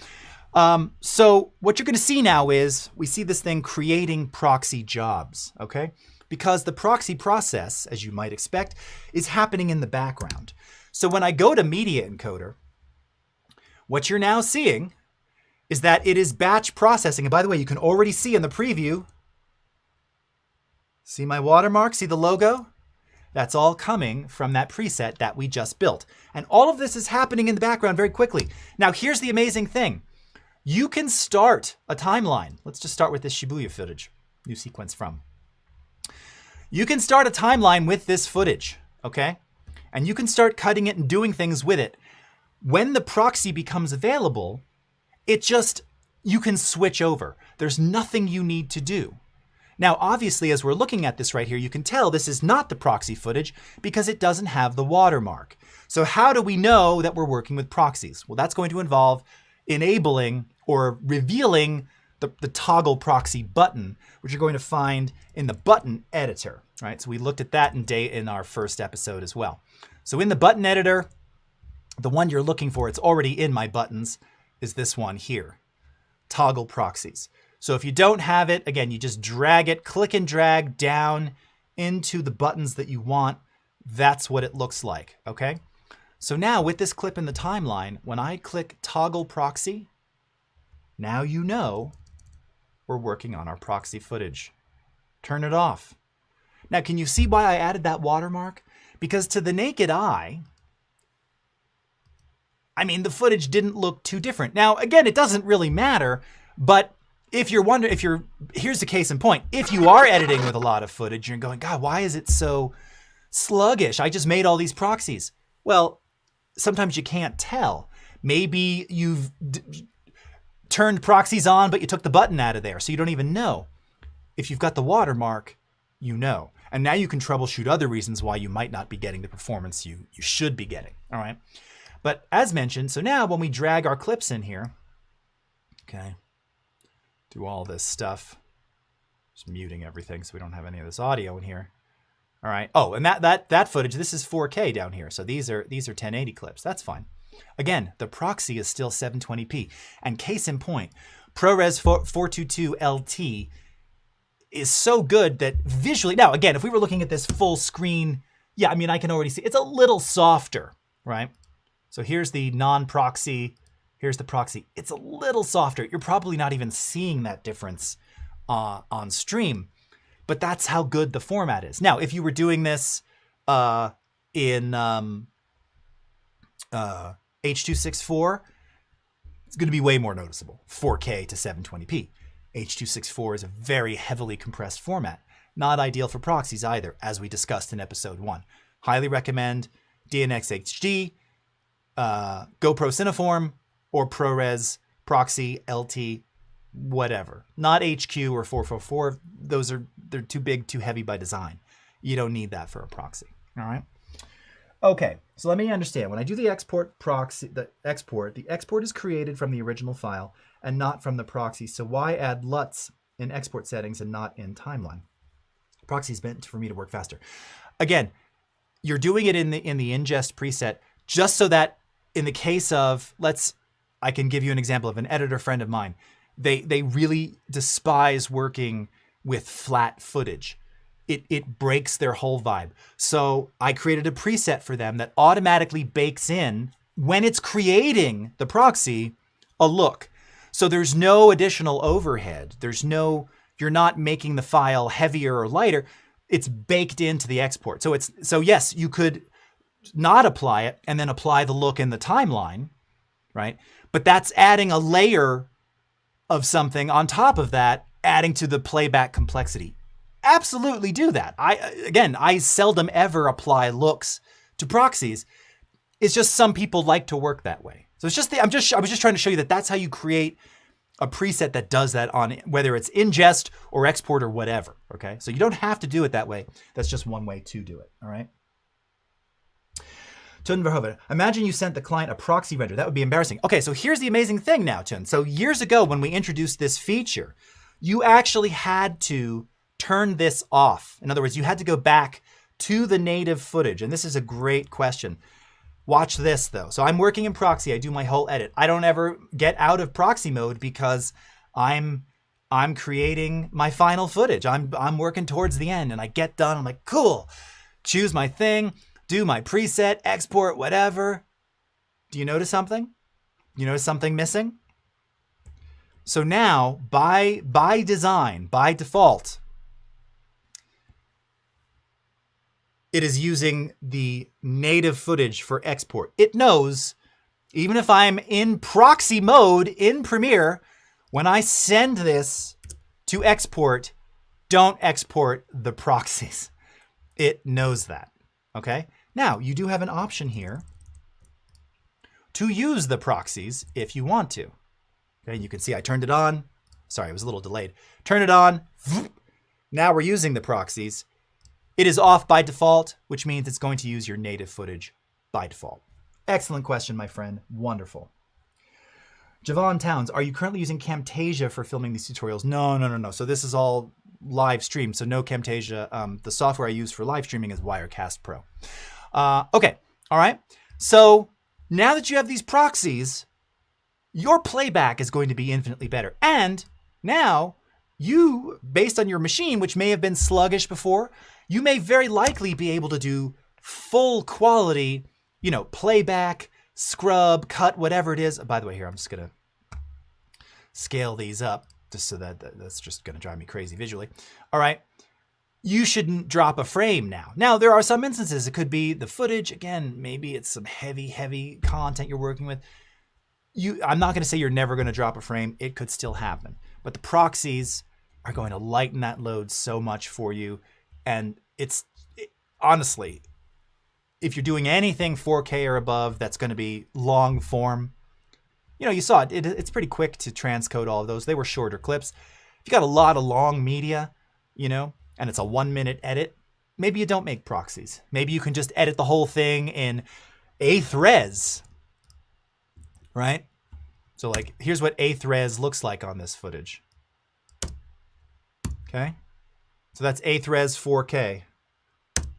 So what you're going to see now is we see this thing creating proxy jobs, okay? Because the proxy process, as you might expect, is happening in the background. So when I go to Media Encoder, what you're now seeing is that it is batch processing. And by the way, you can already see in the preview, see my watermark, see the logo? That's all coming from that preset that we just built. And all of this is happening in the background very quickly. Now, here's the amazing thing. You can start a timeline. Let's just start with this Shibuya footage, new sequence from. You can start a timeline with this footage, okay? And you can start cutting it and doing things with it. When the proxy becomes available, you can switch over. There's nothing you need to do. Now, obviously, as we're looking at this right here, you can tell this is not the proxy footage because it doesn't have the watermark. So how do we know that we're working with proxies? Well, that's going to involve enabling or revealing the toggle proxy button, which you're going to find in the button editor, right? So we looked at that in our first episode as well. So in the button editor, the one you're looking for, it's already in my buttons, is this one here, toggle proxies. So if you don't have it, again, you just drag it, click and drag down into the buttons that you want. That's what it looks like, okay? So now with this clip in the timeline, when I click toggle proxy, now you know we're working on our proxy footage. Turn it off. Now, can you see why I added that watermark? Because to the naked eye, I mean, the footage didn't look too different. Now, again, it doesn't really matter, but if you're wondering, here's the case in point. If you are editing with a lot of footage, you're going, God, why is it so sluggish? I just made all these proxies. Well, sometimes you can't tell. Maybe you've turned proxies on, but you took the button out of there, so you don't even know. If you've got the watermark, you know. And now you can troubleshoot other reasons why you might not be getting the performance you should be getting, all right? But as mentioned, so now when we drag our clips in here, okay, do all this stuff, just muting everything so we don't have any of this audio in here. All right, oh, and that footage, this is 4K down here, so these are 1080 clips, that's fine. Again, the proxy is still 720p. And case in point, ProRes 422 LT is so good that visually, now again, if we were looking at this full screen, yeah, I mean, I can already see it's a little softer, right? So here's the non-proxy, here's the proxy. It's a little softer. You're probably not even seeing that difference on stream, but that's how good the format is. Now, if you were doing this in H.264, it's going to be way more noticeable, 4K to 720p. H.264 is a very heavily compressed format. Not ideal for proxies either, as we discussed in episode 1. Highly recommend DNX HD, GoPro Cineform, or ProRes, Proxy, LT, whatever. Not HQ or 444. They're too big, too heavy by design. You don't need that for a proxy. All right. Okay, so let me understand. When I do the export the export is created from the original file and not from the proxy. So why add LUTs in export settings and not in timeline? Proxy is meant for me to work faster. Again, you're doing it in the ingest preset just so that in the case of, I can give you an example of an editor friend of mine. They really despise working with flat footage. It breaks their whole vibe. So I created a preset for them that automatically bakes in, when it's creating the proxy, a look. So there's no additional overhead. You're not making the file heavier or lighter. It's baked into the export. So yes, you could not apply it and then apply the look in the timeline, right? But that's adding a layer of something on top of that, adding to the playback complexity. Absolutely do that. I seldom ever apply looks to proxies. It's just some people like to work that way. So it's just I was just trying to show you that that's how you create a preset that does that on whether it's ingest or export or whatever. Okay, so you don't have to do it that way. That's just one way to do it. All right. Tun Verhoeven, imagine you sent the client a proxy render. That would be embarrassing. Okay, so here's the amazing thing now, Tun. So years ago when we introduced this feature, you actually had to turn this off. In other words, you had to go back to the native footage. And this is a great question. Watch this though. So I'm working in Proxy. I do my whole edit. I don't ever get out of Proxy mode because I'm creating my final footage. I'm working towards the end and I get done. I'm like, cool. Choose my thing, do my preset, export, whatever. Do you notice something? You notice something missing? So now by design, by default, it is using the native footage for export. It knows, even if I'm in proxy mode in Premiere, when I send this to export, don't export the proxies. It knows that, okay? Now, you do have an option here to use the proxies if you want to. Okay, you can see I turned it on. Sorry, it was a little delayed. Turn it on. Now we're using the proxies. It is off by default, which means it's going to use your native footage by default. Excellent question, my friend. Wonderful. Javon Towns, are you currently using Camtasia for filming these tutorials? No. So this is all live stream, so no Camtasia. The software I use for live streaming is Wirecast Pro. Okay, all right. So now that you have these proxies, your playback is going to be infinitely better. And now you, based on your machine, which may have been sluggish before, you may very likely be able to do full quality, playback, scrub, cut, whatever it is. By the way, here, I'm just going to scale these up just so that's just going to drive me crazy visually. All right. You shouldn't drop a frame now. Now, there are some instances. It could be the footage. Again, maybe it's some heavy content you're working with. I'm not going to say you're never going to drop a frame. It could still happen. But the proxies are going to lighten that load so much for you. And honestly, if you're doing anything 4K or above, that's going to be long form. You saw it. It's pretty quick to transcode all of those. They were shorter clips. If you got a lot of long media, and it's a 1-minute edit, maybe you don't make proxies. Maybe you can just edit the whole thing in 8th res, right? So like, here's what 8th res looks like on this footage. Okay. So that's 8th res 4K.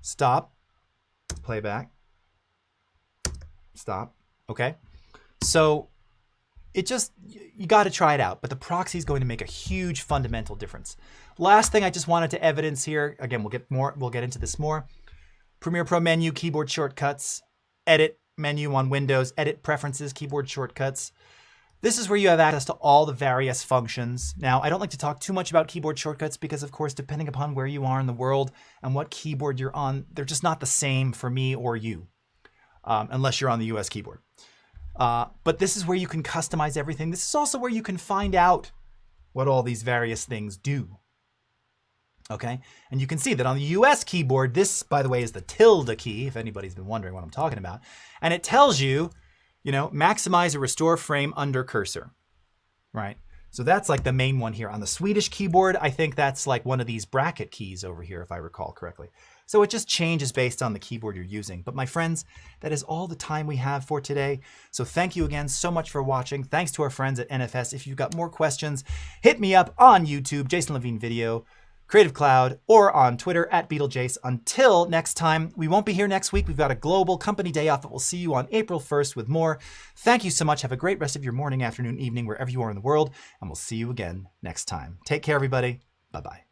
Stop. Playback. Stop. Okay. So you got to try it out, but the Proxy is going to make a huge fundamental difference. Last thing I just wanted to evidence here, again, we'll get into this more. Premiere Pro menu, keyboard shortcuts, edit menu on Windows, edit preferences, keyboard shortcuts. This is where you have access to all the various functions. Now, I don't like to talk too much about keyboard shortcuts because, of course, depending upon where you are in the world and what keyboard you're on, they're just not the same for me or you, unless you're on the US keyboard. But this is where you can customize everything. This is also where you can find out what all these various things do. Okay, and you can see that on the US keyboard, this, by the way, is the tilde key, if anybody's been wondering what I'm talking about. And it tells you, maximize or restore frame under cursor, right? So that's like the main one here. On the Swedish keyboard, I think that's like one of these bracket keys over here, if I recall correctly. So it just changes based on the keyboard you're using. But my friends, that is all the time we have for today. So thank you again so much for watching. Thanks to our friends at NFS. If you've got more questions, hit me up on YouTube, Jason Levine Video, Creative Cloud, or on Twitter at Beetlejace. Until next time, we won't be here next week. We've got a global company day off, but we'll see you on April 1st with more. Thank you so much. Have a great rest of your morning, afternoon, evening, wherever you are in the world, and we'll see you again next time. Take care, everybody. Bye-bye.